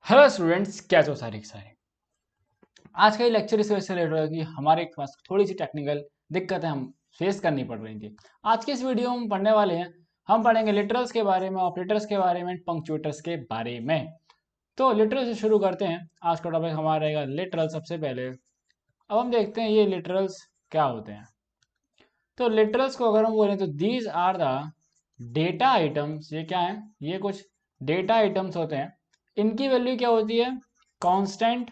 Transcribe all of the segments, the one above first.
Hello students, कैसे हो सारे के सारे। आज का ये लेक्चर इस वजह से लेट होगा कि हमारे पास थोड़ी सी टेक्निकल दिक्कतें हम फेस करनी पड़ रही थी। आज के इस वीडियो में हम पढ़ने वाले हैं, हम पढ़ेंगे लिटरल्स के बारे में, ऑपरेटर्स के बारे में, पंक्चुएटर्स के बारे में। तो लिटरल से शुरू करते हैं। आज का टॉपिक हमारा रहेगा लिटरल। सबसे पहले अब हम देखते हैं ये लिटरल्स क्या होते हैं। तो लिटरल्स को अगर हम बोलें तो these are the data items. ये क्या है? ये कुछ डेटा आइटम्स होते हैं। इनकी वैल्यू क्या होती है? कांस्टेंट,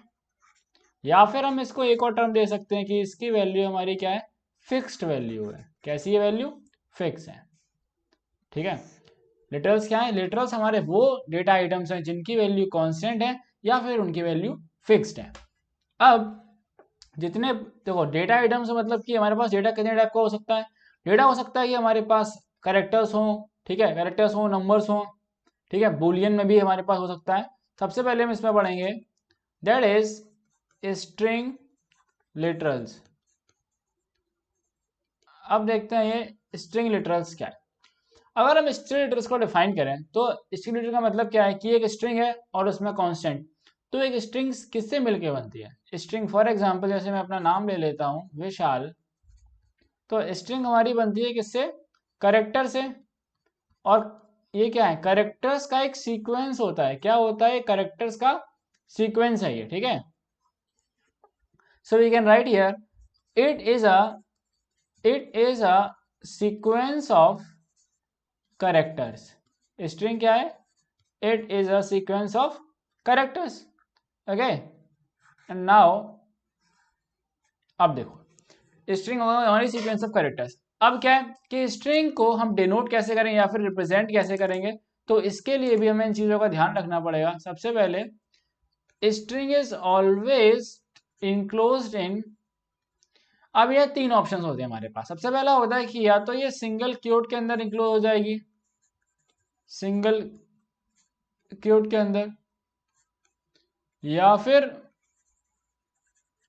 या फिर हम इसको एक और टर्म दे सकते हैं कि इसकी वैल्यू हमारी क्या है? फिक्स्ड वैल्यू है। कैसी है वैल्यू? फिक्स है। ठीक है। लिटरल्स क्या है? लिटरल्स हमारे वो डेटा आइटम्स हैं जिनकी वैल्यू कांस्टेंट है या फिर उनकी वैल्यू फिक्स्ड है। अब जितने देखो डेटा आइटम्स मतलब कि हमारे पास डेटा कितने टाइप का हो सकता है? डेटा हो सकता है कि हमारे पास करेक्टर्स हों, ठीक है, करेक्टर्स हों, नंबर्स हों, ठीक है, बुलियन में भी हमारे पास हो सकता है। सबसे पहले हम इसमें पढ़ेंगे दैट इज स्ट्रिंग लिटरल्स। अब देखते हैं ये स्ट्रिंग लिटरल्स क्या है। अगर हम स्ट्रिंग लिटरल्स को डिफाइन करें तो स्ट्रिंग लिटरल का मतलब क्या है कि एक स्ट्रिंग है और उसमें कांस्टेंट। तो एक स्ट्रिंग किससे मिलके बनती है? स्ट्रिंग फॉर एग्जांपल जैसे मैं अपना नाम ले लेता हूं विशाल, तो स्ट्रिंग हमारी बनती है किससे? करेक्टर से। और ये क्या है? करेक्टर्स का एक सीक्वेंस होता है। क्या होता है? करेक्टर्स का सीक्वेंस है ये, ठीक है। So we can write here it is a it is a sequence of characters. String क्या है? It is a sequence of characters. Okay, and now अब देखो स्ट्रिंग हमारी सीक्वेंस ऑफ करेक्टर्स। अब क्या है कि स्ट्रिंग को हम डिनोट कैसे करेंगे या फिर रिप्रेजेंट कैसे करेंगे, तो इसके लिए भी हमें इन चीजों का ध्यान रखना पड़ेगा। सबसे पहले स्ट्रिंग इज ऑलवेज इनक्लोज्ड इन। अब ये तीन ऑप्शंस होते हैं हमारे पास। सबसे पहला होता है कि या तो ये सिंगल क्योट के अंदर इंक्लोज हो जाएगी, सिंगल क्योट के अंदर, या फिर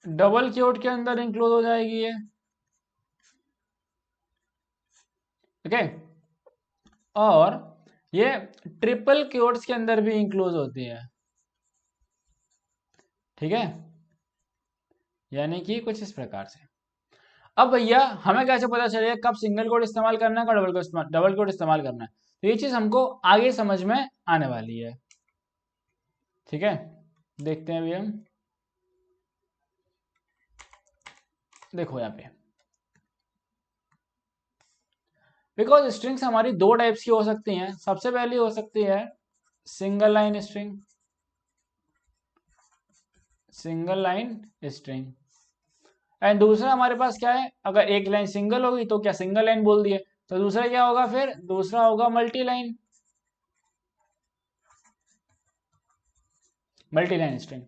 डबल क्योट के अंदर इंक्लोज हो जाएगी ये। ओके, और ये ट्रिपल क्योट्स के अंदर भी इंक्लोज होती है, ठीक है। यानी कि कुछ इस प्रकार से। अब भैया हमें कैसे पता चलेगा कब सिंगल कोड इस्तेमाल करना है, कब डबल कोड इस्तेमाल करना है? तो ये चीज हमको आगे समझ में आने वाली है, ठीक है। देखते हैं अभी हम। देखो यहाँ पे बिकॉज स्ट्रिंग्स हमारी दो टाइप्स की हो सकती हैं। सबसे पहली हो सकती है single line string, single line string. And दूसरा हमारे पास क्या है? अगर एक लाइन सिंगल होगी तो क्या सिंगल लाइन बोल दिए, तो दूसरा क्या होगा? फिर दूसरा होगा multi line, multi line string.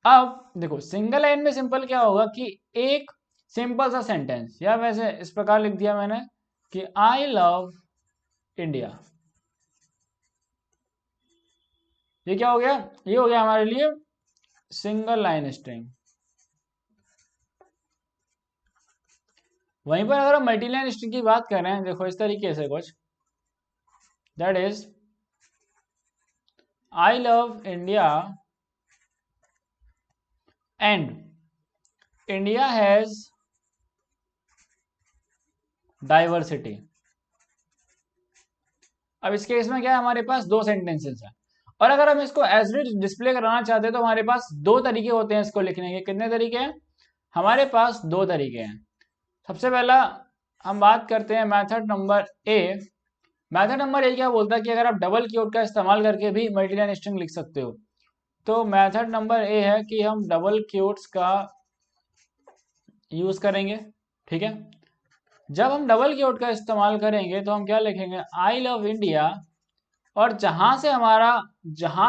अब देखो सिंगल लाइन में सिंपल क्या होगा कि एक सिंपल सा सेंटेंस, या वैसे इस प्रकार लिख दिया मैंने कि आई लव इंडिया। ये क्या हो गया? ये हो गया हमारे लिए सिंगल लाइन स्ट्रिंग। वहीं पर अगर हम मल्टी लाइन स्ट्रिंग की बात कर रहे हैं, देखो इस तरीके से कुछ, that is I love India and India has diversity. अब इस केस में क्या है? हमारे पास दो सेंटेंसेस हैं, और अगर हम इसको एज इट डिस्प्ले कराना चाहते हैं तो हमारे पास दो तरीके होते हैं इसको लिखने के। कितने तरीके हैं हमारे पास? दो तरीके हैं। सबसे पहला हम बात करते हैं method number A. Method number A क्या बोलता है कि अगर आप डबल कीवर्ड का इस्तेमाल करके भी मल्टीलाइन स्ट्रिंग लिख सकते हो। तो मेथड नंबर ए है कि हम डबल कीवर्ड्स का यूज करेंगे, ठीक है। जब हम डबल कीवर्ड का इस्तेमाल करेंगे तो हम क्या लिखेंगे? आई लव इंडिया, और जहां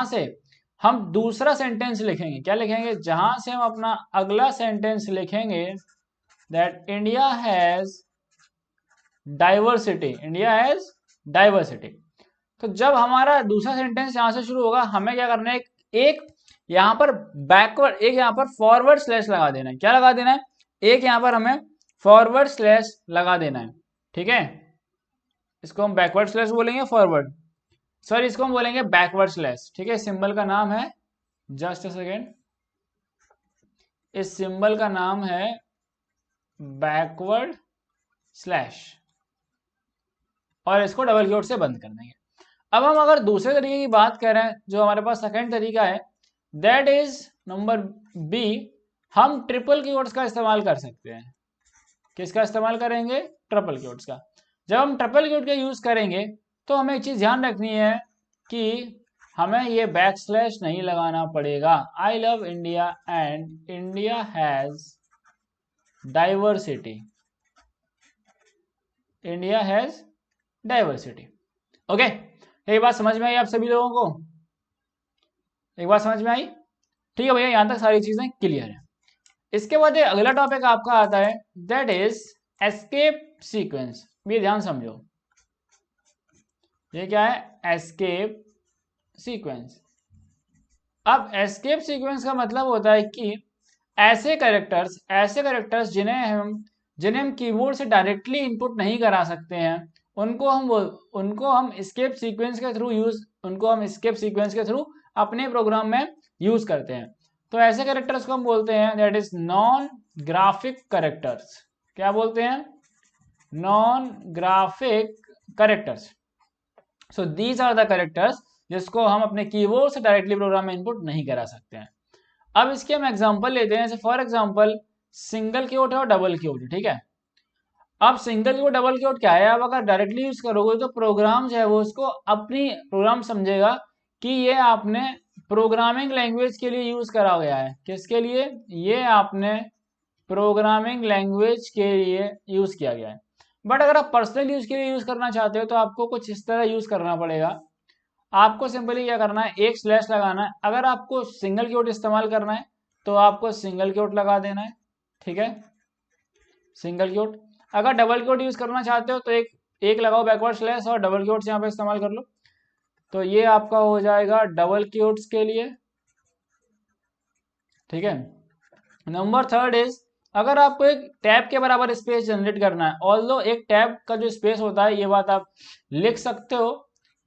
से हम दूसरा सेंटेंस लिखेंगे, क्या लिखेंगे? जहां से हम अपना अगला सेंटेंस लिखेंगे that India has diversity, India has diversity. तो जब हमारा दूसरा सेंटेंस यहां से शुरू होगा, हमें क्या करना है? एक यहां पर बैकवर्ड, एक यहां पर फॉरवर्ड स्लैश लगा देना है। क्या लगा देना है? एक यहां पर हमें फॉरवर्ड स्लैश लगा देना है, ठीक है। इसको हम बैकवर्ड स्लैश बोलेंगे, फॉरवर्ड, सॉरी इसको हम बोलेंगे बैकवर्ड स्लैश, ठीक है। सिंबल का नाम है जस्ट अ सेकेंड, इस सिंबल का नाम है बैकवर्ड स्लैश, और इसको डबल क्वोट से बंद कर देंगे। अब हम अगर दूसरे तरीके की बात करें, जो हमारे पास सेकेंड तरीका है, दैट इज नंबर बी, हम ट्रिपल कीवर्ड्स का इस्तेमाल कर सकते हैं। किसका इस्तेमाल करेंगे? ट्रिपल कीवर्ड्स का। जब हम ट्रिपल कीवर्ड का यूज करेंगे तो हमें एक चीज ध्यान रखनी है कि हमें ये बैक स्लैश नहीं लगाना पड़ेगा। I love India and India has diversity, India has diversity. Okay, एक बात समझ में आई आप सभी लोगों को? एक बात समझ में आई? ठीक है भैया, यहां तक सारी चीजें क्लियर है। इसके बाद अगला टॉपिक आपका आता है, दैट इज एस्केप सीक्वेंस। ये ध्यान समझो, ये क्या है? Escape sequence. अब एस्केप सीक्वेंस का मतलब होता है कि ऐसे कैरेक्टर्स जिन्हें हम कीबोर्ड से डायरेक्टली इनपुट नहीं करा सकते हैं, उनको हम एस्केप सीक्वेंस के थ्रू अपने प्रोग्राम में यूज करते हैं। तो ऐसे कैरेक्टर्स को हम बोलते हैं that is non graphic characters. क्या बोलते हैं? Non graphic characters. So these are the characters जिसको हम अपने कीबोर्ड से डायरेक्टली प्रोग्राम में इनपुट नहीं करा सकते हैं। अब इसके हम एग्जांपल लेते हैं, जैसे फॉर एग्जांपल सिंगल कीवर्ड है और डबल कीवर्ड है, ठीक है। अब सिंगल कीवर्ड डबल कीवर्ड क्या है? अब अगर डायरेक्टली यूज करोगे तो प्रोग्राम जो है वो उसको अपनी प्रोग्राम समझेगा कि ये आपने प्रोग्रामिंग लैंग्वेज के लिए यूज करा गया है। किसके लिए? ये आपने प्रोग्रामिंग लैंग्वेज के लिए यूज किया गया है। बट अगर आप पर्सनल यूज के लिए यूज करना चाहते हो तो आपको कुछ इस तरह यूज करना पड़ेगा। आपको सिंपली क्या करना है? एक स्लैश लगाना है। अगर आपको सिंगल कीवर्ड इस्तेमाल करना है तो आपको सिंगल कीवर्ड लगा देना है, ठीक है, सिंगल कीवर्ड। अगर डबल कीवर्ड यूज करना चाहते हो तो एक लगाओ बैकवर्ड स्लैश और डबल कीवर्ड्स यहाँ पे इस्तेमाल कर लो। तो ये आपका हो जाएगा डबल कीवर्ड्स के लिए, ठीक है। नंबर थर्ड इज, अगर आपको एक टैब के बराबर स्पेस जनरेट करना है, ऑल्दो एक टैब का जो स्पेस होता है, ये बात आप लिख सकते हो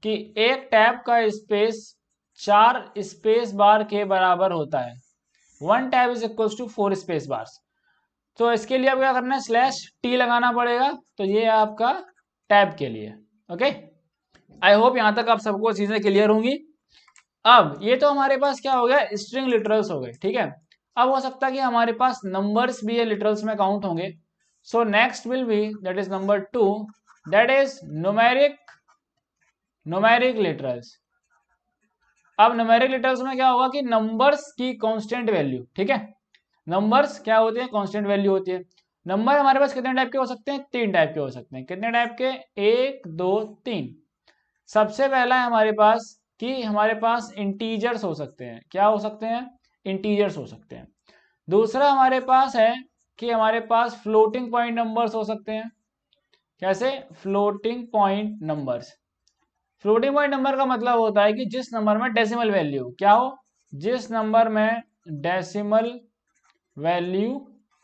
कि एक टैब का स्पेस 4 स्पेस बार के बराबर होता है। 1 tab is equal to 4 space bars. तो इसके लिए आप क्या करना है? स्लैश टी लगाना पड़ेगा। तो ये है आपका टैब के लिए। ओके, आई होप यहां तक आप सबको चीजें क्लियर होंगी। अब ये तो हमारे पास क्या हो गया? स्ट्रिंग लिटरल्स हो गए, ठीक है। अब हो सकता है कि हमारे पास नंबर्स भी है, लिटरल्स में काउंट होंगे। So next will be that is number 2, that is numeric literals. अब न्यूमेरिक लिटरल्स में क्या होगा कि नंबर्स की कांस्टेंट वैल्यू, ठीक है, नंबर्स क्या होते हैं? कांस्टेंट वैल्यू होती है। नंबर हमारे पास कितने टाइप के हो सकते हैं? 3 टाइप के हो सकते हैं। कितने टाइप के? 1 2 3। सबसे पहला है हमारे पास कि हमारे पास इंटीजर्स हो सकते हैं। क्या हो सकते हैं? इंटीजर्स हो सकते हैं। दूसरा हमारे पास है कि हमारे पास फ्लोटिंग पॉइंट नंबर्स हो सकते हैं। कैसे? Floating point numbers. Floating point number का मतलब होता है कि जिस नंबर में डेसिमल वैल्यू क्या हो, जिस नंबर में डेसिमल वैल्यू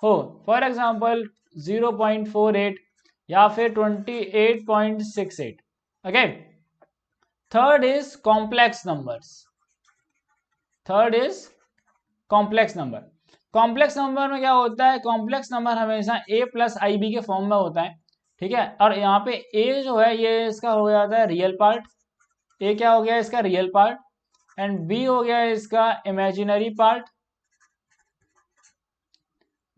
हो। फॉर एग्जांपल 0.48 या फिर 28.68। Okay, third is complex numbers. Third is complex number. Complex number में क्या होता है? कॉम्प्लेक्स नंबर हमेशा a प्लस आई बी के फॉर्म में होता है, ठीक है। और यहाँ पे a जो है ये इसका हो जाता है रियल पार्ट। a क्या हो गया? इसका रियल पार्ट। एंड b हो गया इसका इमेजिनरी पार्ट।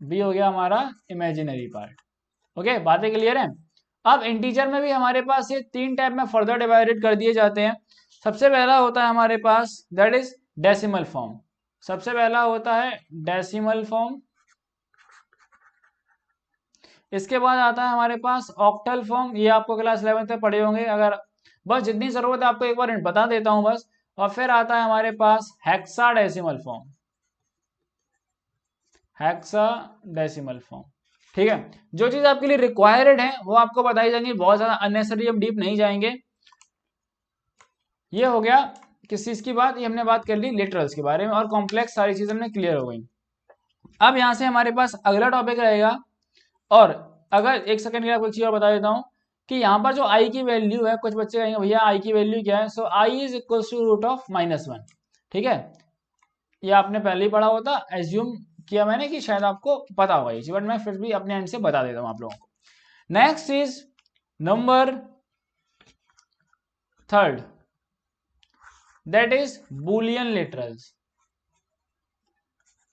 b हो गया हमारा इमेजिनरी पार्ट। ओके, बातें क्लियर हैं? अब इंटीजर में भी हमारे पास ये 3 टाइप में फर्दर डिवाइडेड कर दिए जाते हैं। सबसे पहला होता है हमारे पास दैट इज डेसिमल फॉर्म। सबसे पहला होता है डेसिमल फॉर्म। इसके बाद आता है हमारे पास ऑक्टल फॉर्म। ये आपको क्लास 11th में पढ़े होंगे, अगर बस जितनी जरूरत है आपको एक बार बता देता हूं बस। और फिर आता है हमारे पास हेक्साडेसिमल फॉर्म। हेक्साडेसिमल फॉर्म, ठीक है। जो चीज आपके लिए रिक्वायर्ड है वो आपको बताई जाएंगी, बहुत ज्यादा अननेसेसरी हम डीप नहीं जाएंगे। ये हो गया किस चीज की बात? ये हमने बात कर ली लिटरल्स के बारे में, और कॉम्प्लेक्स सारी चीजें हमने क्लियर हो गई। अब यहां से हमारे पास अगला टॉपिक रहेगा। और अगर एक सेकंड के लिए आपको एक चीज और बता देता हूं कि यहाँ पर जो आई की वैल्यू है, कुछ बच्चे कहेंगे भैया आई की वैल्यू क्या है? So i is equal to root of -1, ठीक है। ये आपने पहले ही पढ़ा होता, एज्यूम किया मैंने कि शायद आपको पता होगा ये चीज, बट मैं फिर भी अपने एंड से बता देता हूँ आप लोगों को। Next is number 3, that is Boolean literals.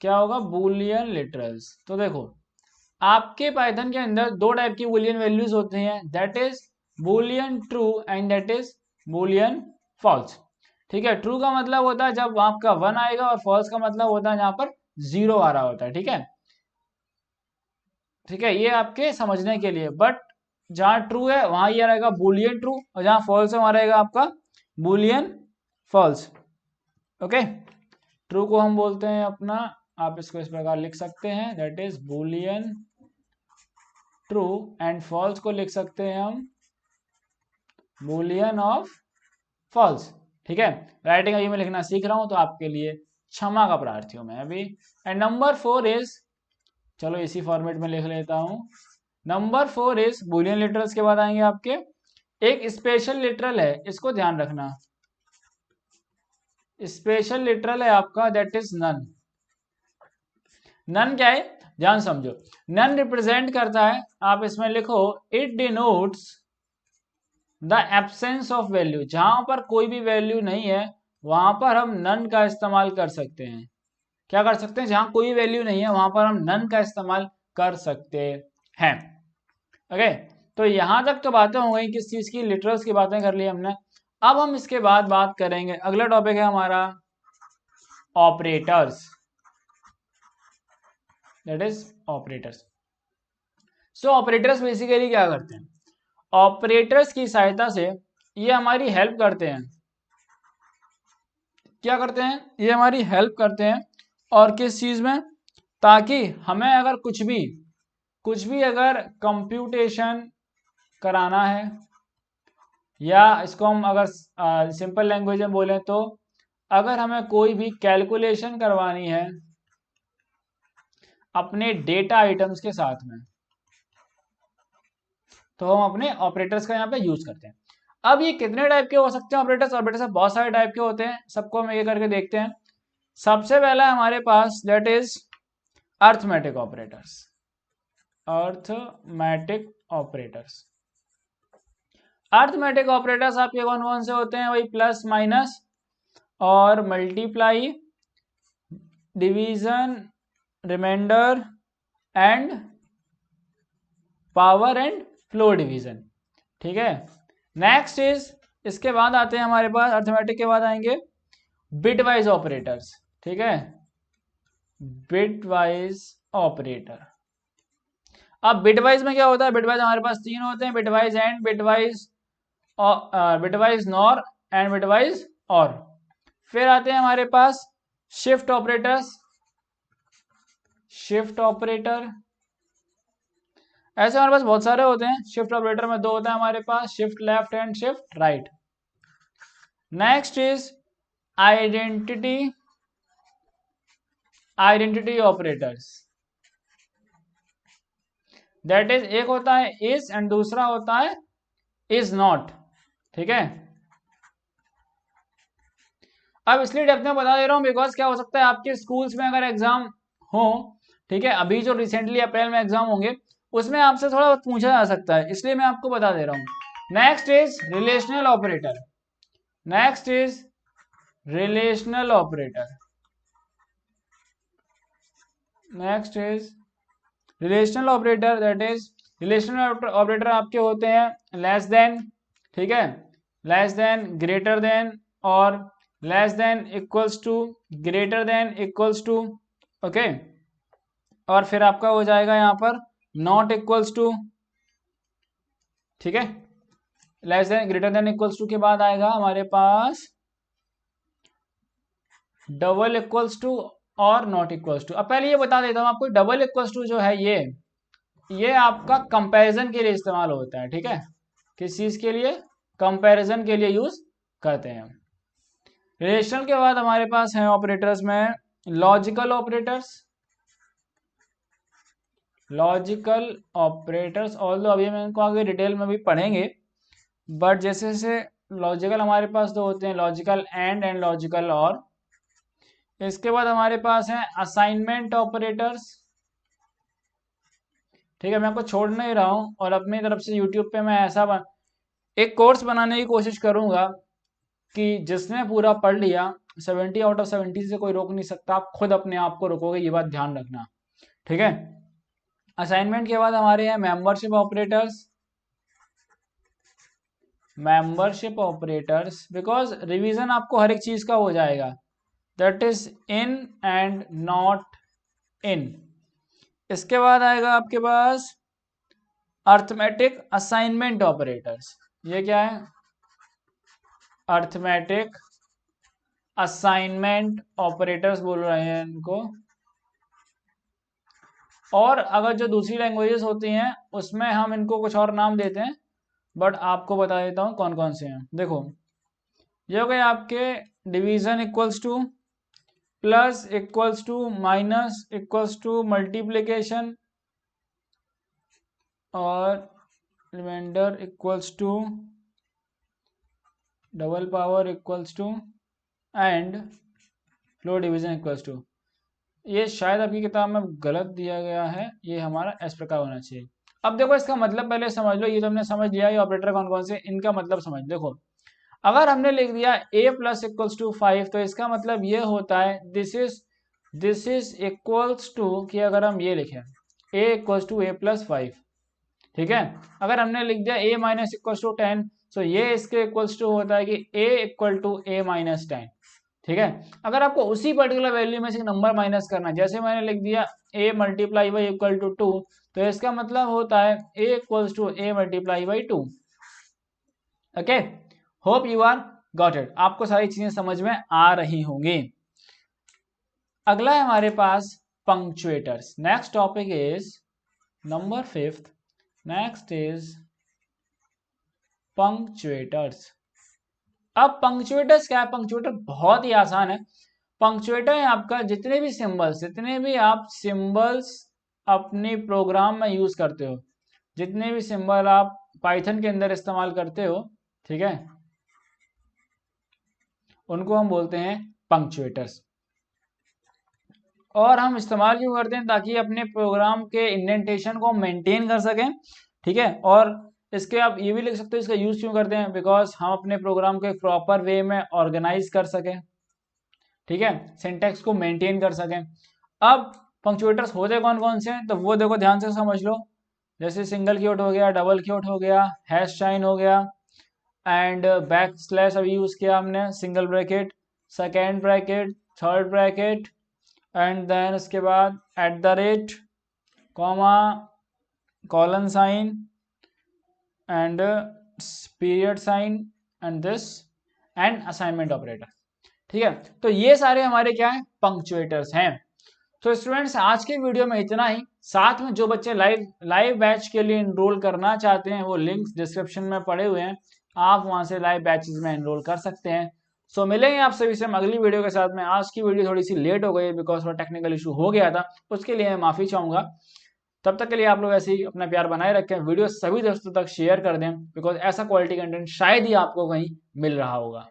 क्या होगा? Boolean literals. तो देखो, आपके पाइथन के अंदर दो टाइप की बूलियन वैल्यूज होती हैं, that is Boolean true and that is Boolean false. ठीक है, ट्रू का मतलब होता है जब आपका 1 आएगा, और फॉल्स का मतलब होता है जहां पर 0 आ रहा होता है। ठीक है, ठीक है, ये आपके समझने के लिए। बट जहां ट्रू है वहां ये रहेगा बूलियन ट्रू, और जहां फॉल्स है वहां रहेगा आपका बूलियन फॉल्स। ओके, ट्रू को हम बोलते हैं अपना, आप इसको इस प्रकार लिख सकते हैं, that is Boolean true, and false को लिख सकते हैं हम बूलियन ऑफ फॉल्स। ठीक है, राइटिंग अभी मैं लिखना सीख रहा हूं, तो आपके लिए क्षमा का प्रार्थी हूं मैं अभी। एंड नंबर 4 इज, चलो इसी फॉर्मेट में लिख लेता हूं, नंबर 4 इज बूलियन लिटरल्स के बाद आएंगे आपके एक स्पेशल लिटरल है, इसको ध्यान रखना। स्पेशल लिटरल है आपका, दैट इज नन। नन क्या है, ध्यान समझो। नन रिप्रेजेंट करता है, आप इसमें लिखो, it denotes the absence of value. जहां पर कोई भी वैल्यू नहीं है वहां पर हम नन का इस्तेमाल कर सकते हैं। क्या कर सकते हैं? जहां कोई वैल्यू नहीं है वहां पर हम नन का इस्तेमाल कर सकते हैं। ओके, तो यहां तक तो बातें हो गई किस चीज की, लिटरल्स की बातें कर ली हमने। अब हम इसके बाद बात करेंगे, अगला टॉपिक है हमारा operators, that is operators. So operators basically क्या करते हैं? ऑपरेटर्स की सहायता से ये हमारी हेल्प करते हैं। क्या करते हैं? ये हमारी हेल्प करते हैं, और किस चीज में? ताकि हमें अगर कुछ भी अगर कंप्यूटेशन कराना है, या इसको हम अगर सिंपल लैंग्वेज में बोलें तो अगर हमें कोई भी कैलकुलेशन करवानी है अपने डेटा आइटम्स के साथ में, तो हम अपने ऑपरेटर्स का यहाँ पे यूज करते हैं। अब ये कितने टाइप के हो सकते हैं ऑपरेटर्स? ऑपरेटर्स बहुत सारे टाइप के होते हैं, सबको हम ये करके देखते हैं। सबसे पहला हमारे पास that is arithmetic operators. Arithmetic operators, arithmetic operators आपके कौन कौन से होते हैं? वही प्लस माइनस और multiply, division, reminder and power and floor division. ठीक है, नेक्स्ट इज, इसके बाद आते हैं हमारे पास, अर्थमेटिक के बाद आएंगे बिटवाइज ऑपरेटर्स। ठीक है, बिटवाइज ऑपरेटर। अब बिटवाइज में क्या होता है? बिटवाइज हमारे पास 3 होते हैं, bitwise and, bitwise bitwise nor and bitwise और। फिर आते हैं हमारे पास शिफ्ट ऑपरेटर्स, शिफ्ट ऑपरेटर। ऐसे हमारे पास बहुत सारे होते हैं। शिफ्ट ऑपरेटर में 2 होता है हमारे पास, shift left and shift right. Next is identity, identity operators, that is एक होता है इज एंड दूसरा होता है इज नॉट। ठीक है, अब इसलिए डेप्थ में बता दे रहा हूं बिकॉज क्या हो सकता है आपके स्कूल्स में अगर एग्जाम हो, ठीक है, अभी जो रिसेंटली अप्रैल में एग्जाम होंगे उसमें आपसे थोड़ा बहुत पूछा जा सकता है, इसलिए मैं आपको बता दे रहा हूं। Next is relational operator, next is relational operator, next is relational operator, that is relational operator आपके होते हैं लेस देन, ठीक है, लेस देन, ग्रेटर देन और less than, equals to, greater than, equals to. Okay, और फिर आपका हो जाएगा यहाँ पर नॉट इक्वल्स टू। ठीक है, less than, greater than, equals to के बाद आएगा हमारे पास डबल इक्वल्स टू और नॉट इक्वल्स टू। अब पहले ये बता देता हूं आपको, डबल इक्वल्स टू जो है ये आपका कंपैरिजन के लिए इस्तेमाल होता है। ठीक है, किस चीज के लिए? कंपैरिजन के लिए यूज करते हैं। रिलेशनल के बाद हमारे पास है ऑपरेटर्स में logical operators, logical operators, although अभी हम इनको आगे डिटेल में भी पढ़ेंगे, बट जैसे जैसे लॉजिकल हमारे पास 2 होते हैं, लॉजिकल एंड लॉजिकल और। इसके बाद हमारे पास है असाइनमेंट ऑपरेटर्स। ठीक है, मैं आपको छोड़ नहीं रहा हूं और अपनी तरफ से यूट्यूब पे मैं एक कोर्स बनाने की कोशिश करूंगा कि जिसने पूरा पढ़ लिया 70 आउट ऑफ 70 से कोई रोक नहीं सकता, आप खुद अपने आप को रोकोगे, ये बात ध्यान रखना। ठीक है, असाइनमेंट के बाद हमारे हैं membership operators. Membership operators because revision आपको हर एक चीज का हो जाएगा, that is in and not in. इसके बाद आएगा आपके पास अर्थमेटिक असाइनमेंट ऑपरेटर्स। ये क्या है? अर्थमेटिक असाइनमेंट ऑपरेटर्स बोल रहे हैं इनको। और अगर जो दूसरी लैंग्वेजेस होती हैं उसमें हम इनको कुछ और नाम देते हैं, बट आपको बता देता हूं कौन कौन से हैं। देखो, ये हो गए आपके division equals to, plus equals to, minus equals to, multiplication और reminder equals to, double power equals to and floor division equals to. ये शायद आपकी किताब में गलत दिया गया है, ये हमारा इस प्रकार होना चाहिए। अब देखो इसका मतलब पहले समझ लो, ये तो हमने समझ लिया ये ऑपरेटर कौन कौन से, इनका मतलब समझ। देखो अगर हमने लिख दिया a प्लस इक्वल्स टू 5 तो इसका मतलब ये होता है दिस इज इक्वल्स टू कि अगर हम ये लिखें a equals to a plus 5, ठीक है। अगर हमने लिख दिया a माइनस इक्वल्स टू 10 तो ये इसके इक्वल्स टू होता है कि a equal to a minus 10, ठीक है। अगर आपको उसी पर्टिकुलर वैल्यू में से नंबर माइनस करना है, जैसे मैंने लिख दिया a multiply by equal to 2 तो इसका मतलब होता है a equals to a multiply by 2। Okay, hope you are got it, आपको सारी चीजें समझ में आ रही होंगी। अगला है हमारे पास punctuators. Next topic is number 5th, next is punctuators. अब पंक्चुएटर्स क्या है? पंक्चुएटर बहुत ही आसान है। पंक्चुएटर है आपका जितने भी आप सिंबल्स अपने प्रोग्राम में यूज करते हो, जितने भी सिंबल आप पाइथन के अंदर इस्तेमाल करते हो, ठीक है, उनको हम बोलते हैं पंक्चुएटर्स। और हम इस्तेमाल क्यों करते हैं? ताकि अपने प्रोग्राम के इंडेंटेशन को मेंटेन कर सकें, ठीक है। और इसके आप ये भी लिख सकते हो इसका यूज क्यों करते हैं, बिकॉज हम अपने प्रोग्राम को एक प्रॉपर वे में ऑर्गेनाइज कर सकें, ठीक है, सिंटैक्स को मेंटेन कर सकें। अब पंक्चुएटर्स होते कौन कौन से हैं तो वो देखो ध्यान से समझ लो। जैसे सिंगल क्योट हो गया, डबल क्योट हो गया, हैश साइन हो गया, एंड बैक स्लैश अभी यूज किया हमने, single bracket, second bracket, third bracket, and then उसके बाद at the rate, comma, colon sign and period sign and this and assignment operator, ठीक है। तो ये सारे हमारे क्या है? पंक्चुएटर्स हैं। तो स्टूडेंट्स आज के वीडियो में इतना ही। साथ में जो बच्चे लाइव बैच के लिए एनरोल करना चाहते हैं वो लिंक्स डिस्क्रिप्शन में पड़े हुए हैं, आप वहां से लाइव बैचेस में एनरोल कर सकते हैं। सो मिलेंगे आप सभी से हम अगली वीडियो के साथ में। आज की वीडियो थोड़ी सी लेट हो गई बिकॉज थोड़ा टेक्निकल इशू हो गया था, उसके लिए मैं माफी चाहूंगा। तब तक के लिए आप लोग ऐसे ही अपना प्यार बनाए रखें, वीडियो सभी दोस्तों तक शेयर कर दें बिकॉज ऐसा क्वालिटी कंटेंट शायद ही आपको कहीं मिल रहा होगा।